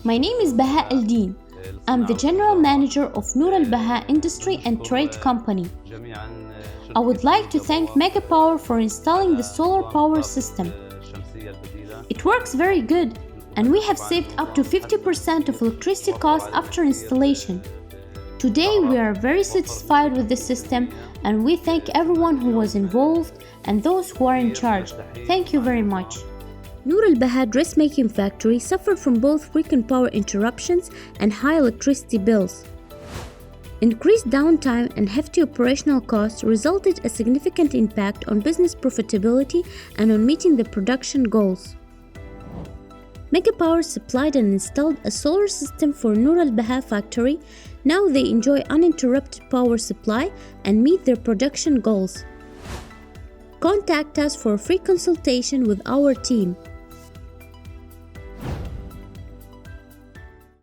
My name is Bahaa Eldin. I'm the General Manager of NourAlBahaa Industry and Trade Company. I would like to thank Megapower for installing the solar power system. It works very good, and we have saved up to 50% of electricity costs after installation. Today we are very satisfied with the system, and we thank everyone who was involved and those who are in charge. Thank you very much. NourAlBahaa Dressmaking Factory suffered from both frequent power interruptions and high electricity bills. Increased downtime and hefty operational costs resulted a significant impact on business profitability and on meeting the production goals. Megapower supplied and installed a solar system for NourAlBahaa factory. Now they enjoy uninterrupted power supply and meet their production goals. Contact us for a free consultation with our team.